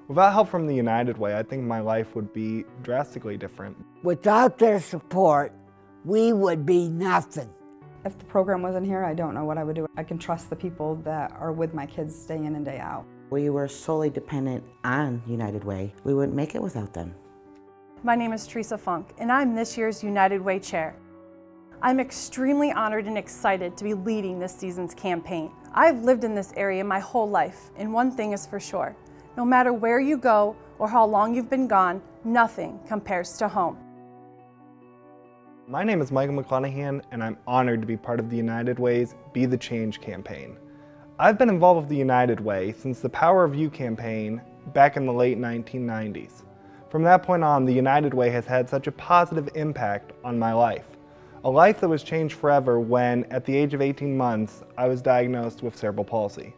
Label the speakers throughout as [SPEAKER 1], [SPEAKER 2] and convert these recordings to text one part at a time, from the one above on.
[SPEAKER 1] Without help from the United Way, I think my life would be drastically different.
[SPEAKER 2] Without their support, we would be nothing.
[SPEAKER 3] If the program wasn't here, I don't know what I would do. I can trust the people that are with my kids day in and day out.
[SPEAKER 4] We were solely dependent on United Way. We wouldn't make it without them.
[SPEAKER 5] My name is Teresa Funk, and I'm this year's United Way Chair. I'm extremely honored and excited to be leading this season's campaign. I've lived in this area my whole life, and one thing is for sure. No matter where you go or how long you've been gone, nothing compares to home.
[SPEAKER 1] My name is Michael McClanahan, and I'm honored to be part of the United Way's Be the Change campaign. I've been involved with the United Way since the Power of You campaign back in the late 1990s. From that point on, the United Way has had such a positive impact on my life. A life that was changed forever when, at the age of 18 months, I was diagnosed with cerebral palsy.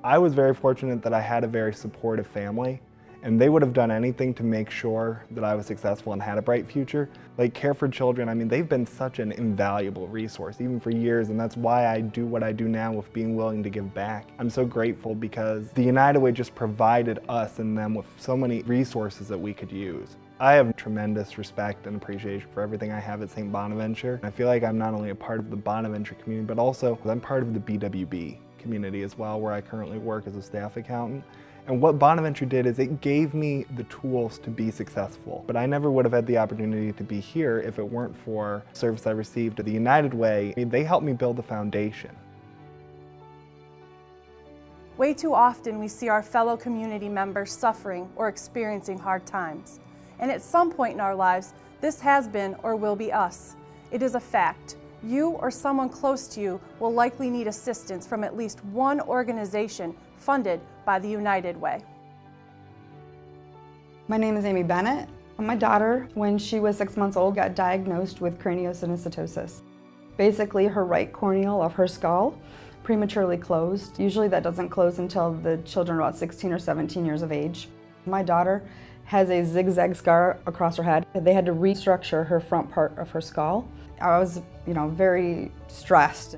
[SPEAKER 1] I was very fortunate that I had a very supportive family, and they would have done anything to make sure that I was successful and had a bright future. Like Care for Children, I mean, they've been such an invaluable resource, even for years, and that's why I do what I do now with being willing to give back. I'm so grateful because the United Way just provided us and them with so many resources that we could use. I have tremendous respect and appreciation for everything I have at St. Bonaventure. I feel like I'm not only a part of the Bonaventure community, but also I'm part of the BWB community as well, where I currently work as a staff accountant. And what Bonaventure did is it gave me the tools to be successful. But I never would have had the opportunity to be here if it weren't for service I received at the United Way. They helped me build the foundation.
[SPEAKER 5] Way too often we see our fellow community members suffering or experiencing hard times. And at some point in our lives, this has been or will be us. It is a fact. You or someone close to you will likely need assistance from at least one organization funded by the United Way.
[SPEAKER 3] My name is Amy Bennett. My daughter, when she was 6 months old, got diagnosed with craniosynostosis. Basically, her right corneal of her skull prematurely closed. Usually that doesn't close until the children are about 16 or 17 years of age. My daughter has a zigzag scar across her head. They had to restructure her front part of her skull. I was, very stressed.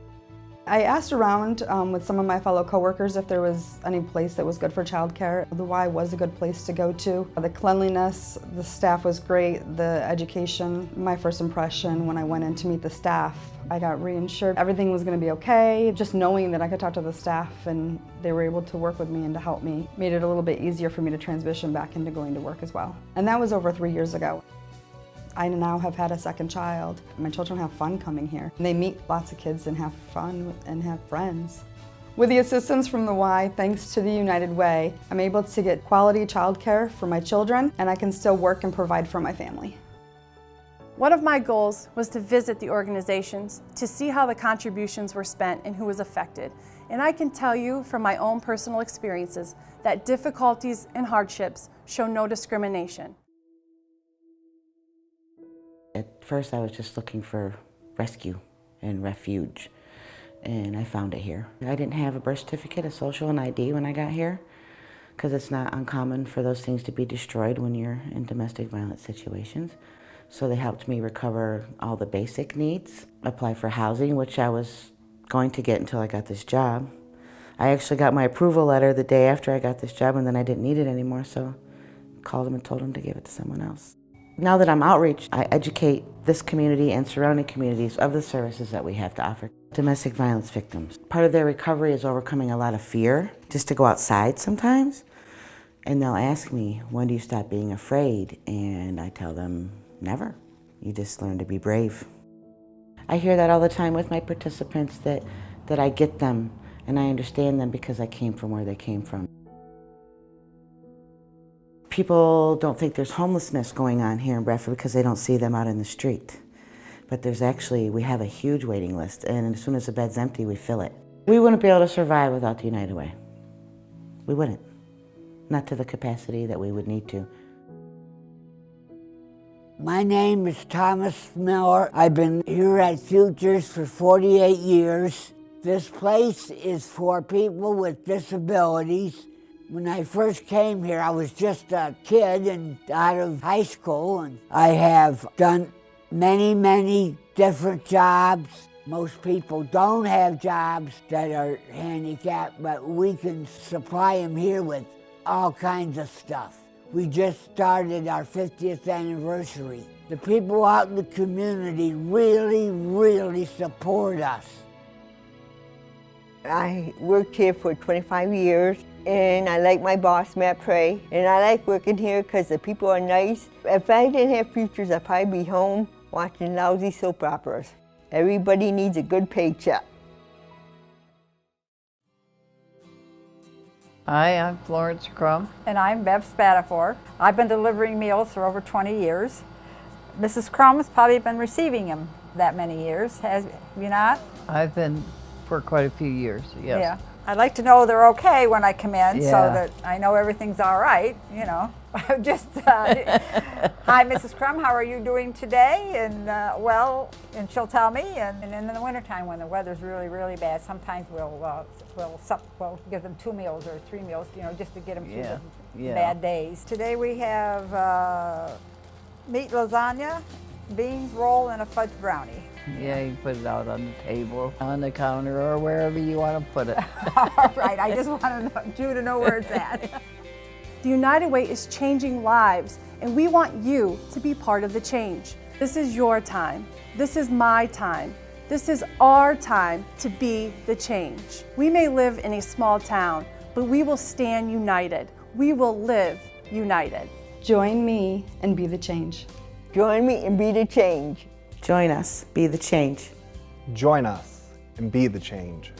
[SPEAKER 3] I asked around with some of my fellow coworkers if there was any place that was good for childcare. The Y was a good place to go to. The cleanliness, the staff was great, the education. My first impression when I went in to meet the staff, I got reassured everything was going to be okay. Just knowing that I could talk to the staff and they were able to work with me and to help me made it a little bit easier for me to transition back into going to work as well. And that was over 3 years ago. I now have had a second child. My children have fun coming here. They meet lots of kids and have fun and have friends. With the assistance from the Y, thanks to the United Way, I'm able to get quality childcare for my children, and I can still work and provide for my family.
[SPEAKER 5] One of my goals was to visit the organizations to see how the contributions were spent and who was affected. And I can tell you from my own personal experiences that difficulties and hardships show no discrimination.
[SPEAKER 4] At first I was just looking for rescue and refuge, and I found it here. I didn't have a birth certificate, a social, and ID when I got here, because it's not uncommon for those things to be destroyed when you're in domestic violence situations. So they helped me recover all the basic needs, apply for housing, which I was going to get until I got this job. I actually got my approval letter the day after I got this job, and then I didn't need it anymore, so I called them and told them to give it to someone else. Now that I'm outreach, I educate this community and surrounding communities of the services that we have to offer domestic violence victims. Part of their recovery is overcoming a lot of fear, just to go outside sometimes. And they'll ask me, when do you stop being afraid? And I tell them, never. You just learn to be brave. I hear that all the time with my participants, that I get them and I understand them because I came from where they came from. People don't think there's homelessness going on here in Bradford because they don't see them out in the street. But we have a huge waiting list, and as soon as the bed's empty, we fill it. We wouldn't be able to survive without the United Way. We wouldn't. Not to the capacity that we would need to.
[SPEAKER 2] My name is Thomas Miller. I've been here at Futures for 48 years. This place is for people with disabilities. When I first came here, I was just a kid and out of high school, and I have done many different jobs. Most people don't have jobs that are handicapped, but we can supply them here with all kinds of stuff. We just started our 50th anniversary. The people out in the community really support us.
[SPEAKER 6] I worked here for 25 years, and I like my boss, Matt Prey, and I like working here because the people are nice. If I didn't have Futures, I'd probably be home watching lousy soap operas. Everybody needs a good paycheck.
[SPEAKER 7] Hi, I'm Florence Crum.
[SPEAKER 8] And I'm Bev Spatafor. I've been delivering meals for over 20 years. Mrs. Crum has probably been receiving them that many years, have you not?
[SPEAKER 7] I've been for quite a few years, yes.
[SPEAKER 8] Yeah. I like to know they're okay when I come in so
[SPEAKER 7] Yeah.
[SPEAKER 8] that I know everything's all right, you know. Just, hi, Mrs. Crum, how are you doing today? And well, and she'll tell me. And in the wintertime when the weather's really bad, sometimes we'll give them 2 meals or 3 meals, you know, just to get them through the bad days. Today we have meat lasagna, beans roll, and a fudge brownie.
[SPEAKER 7] Yeah, you put it out on the table, on the counter, or wherever you want to put it.
[SPEAKER 8] All right, I just want you to know where it's at.
[SPEAKER 5] The United Way is changing lives, and we want you to be part of the change. This is your time. This is my time. This is our time to be the change. We may live in a small town, but we will stand united. We will live united.
[SPEAKER 3] Join me and be the change.
[SPEAKER 6] Join me and be the change.
[SPEAKER 4] Join us, be the change.
[SPEAKER 1] Join us and be the change.